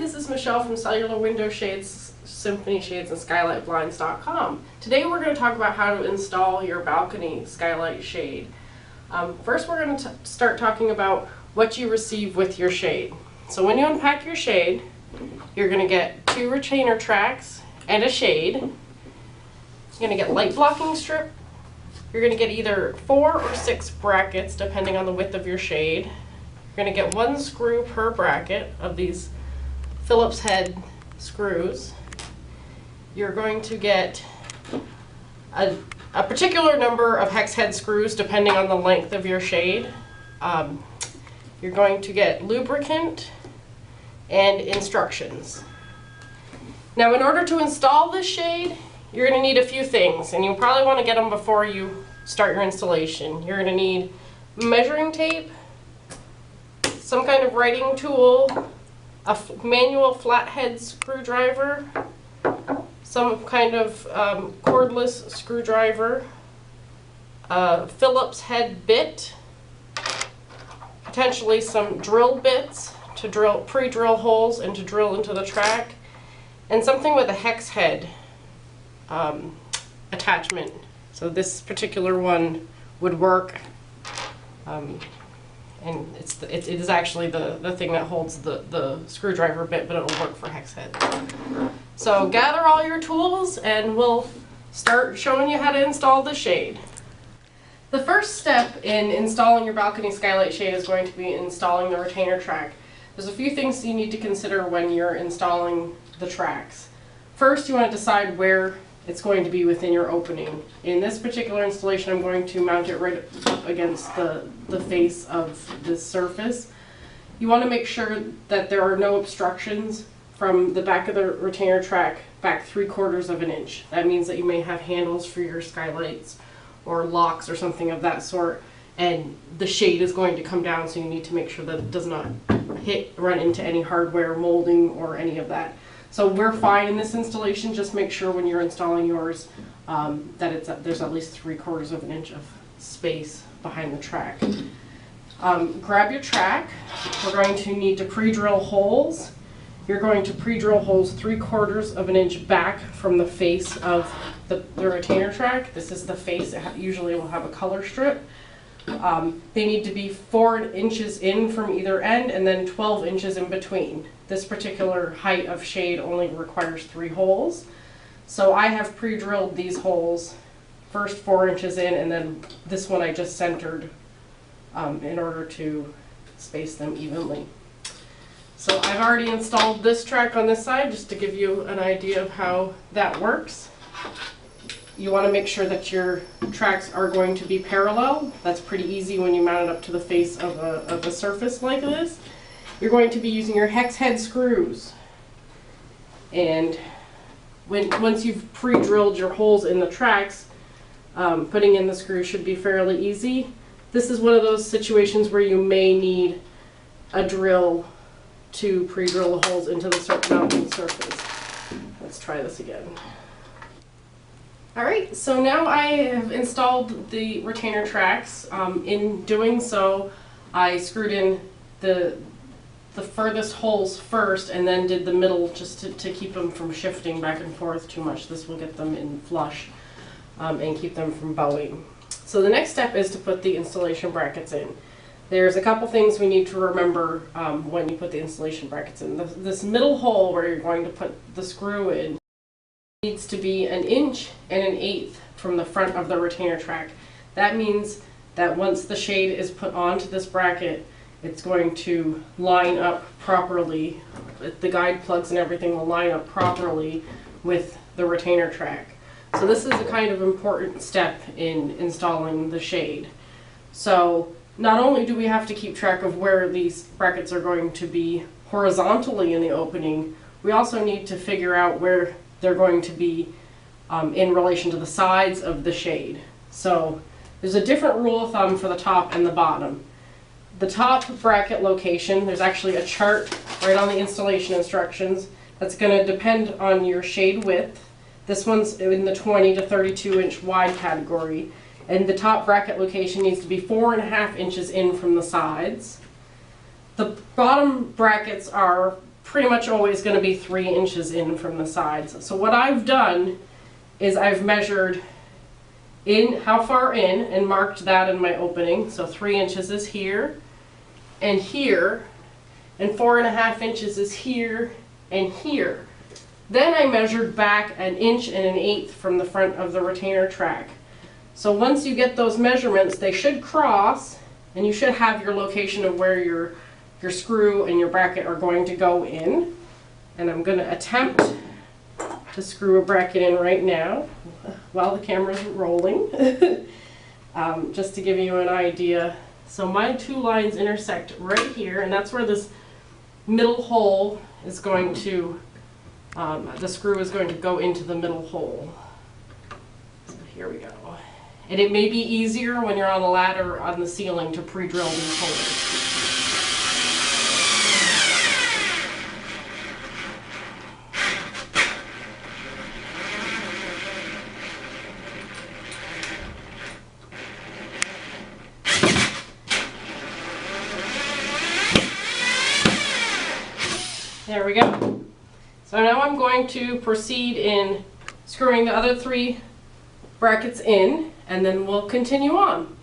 this is Michelle from Cellular Window Shades, Symphony Shades, and SkylightBlinds.com. Today we're going to talk about how to install your balcony skylight shade. First we're going to start talking about what you receive with your shade. So when you unpack your shade, you're going to get 2 retainer tracks and a shade. You're going to get light blocking strip. You're going to get either 4 or 6 brackets depending on the width of your shade. You're going to get 1 screw per bracket of these Phillips head screws. You're going to get a particular number of hex head screws depending on the length of your shade. You're going to get lubricant and instructions. Now, in order to install this shade, you're going to need a few things, and you'll probably want to get them before you start your installation. You're going to need measuring tape, some kind of writing tool, a manual flathead screwdriver, some kind of cordless screwdriver, a Phillips head bit, potentially some drill bits to drill pre-drill holes and to drill into the track, and something with a hex head attachment. So this particular one would work, and it is actually the thing that holds the screwdriver bit, but it will work for hex heads. So gather all your tools and we'll start showing you how to install the shade. The first step in installing your balcony skylight shade is going to be installing the retainer track. There's a few things you need to consider when you're installing the tracks. First, you want to decide where it's going to be within your opening. In this particular installation, I'm going to mount it right up against the face of this surface. You want to make sure that there are no obstructions from the back of the retainer track back 3/4 of an inch. That means that you may have handles for your skylights or locks or something of that sort, and the shade is going to come down, so you need to make sure that it does not run into any hardware molding or any of that. So we're fine in this installation. Just make sure when you're installing yours that there's at least 3/4 of an inch of space behind the track. Grab your track. We're going to need to pre-drill holes. You're going to pre-drill holes 3/4 of an inch back from the face of the retainer track. This is the face. It usually will have a color strip. They need to be 4 inches in from either end and then 12 inches in between. This particular height of shade only requires 3 holes. So I have pre-drilled these holes, first 4 inches in, and then this one I just centered in order to space them evenly. So I've already installed this track on this side just to give you an idea of how that works. You want to make sure that your tracks are going to be parallel. That's pretty easy when you mount it up to the face of a surface like this. You're going to be using your hex head screws. And once you've pre-drilled your holes in the tracks, putting in the screws should be fairly easy. This is one of those situations where you may need a drill to pre-drill the holes into the mounting surface. Let's try this again. Alright, so now I have installed the retainer tracks. In doing so, I screwed in the furthest holes first and then did the middle just to keep them from shifting back and forth too much. This will get them in flush and keep them from bowing. So the next step is to put the installation brackets in. There's a couple things we need to remember when you put the installation brackets in. This middle hole where you're going to put the screw in needs to be 1 1/8 inches from the front of the retainer track. That means that once the shade is put onto this bracket, it's going to line up properly. The guide plugs and everything will line up properly with the retainer track. So this is a kind of important step in installing the shade. So not only do we have to keep track of where these brackets are going to be horizontally in the opening, we also need to figure out where they're going to be in relation to the sides of the shade. So there's a different rule of thumb for the top and the bottom. The top bracket location, there's actually a chart right on the installation instructions that's going to depend on your shade width. This one's in the 20 to 32 inch wide category, and the top bracket location needs to be 4.5 inches in from the sides. The bottom brackets are pretty much always going to be 3 inches in from the sides. So what I've done is I've measured in how far in and marked that in my opening. So 3 inches is here and here, and 4.5 inches is here and here. Then I measured back 1 1/8 inches from the front of the retainer track. So once you get those measurements, they should cross, and you should have your location of where your screw and your bracket are going to go in. And I'm going to attempt to screw a bracket in right now while the camera's rolling, just to give you an idea. So my 2 lines intersect right here, and that's where this middle hole is going to, the screw is going to go into the middle hole. So here we go. And it may be easier when you're on a ladder on the ceiling to pre-drill these holes. There we go. So now I'm going to proceed in screwing the other 3 brackets in, and then we'll continue on.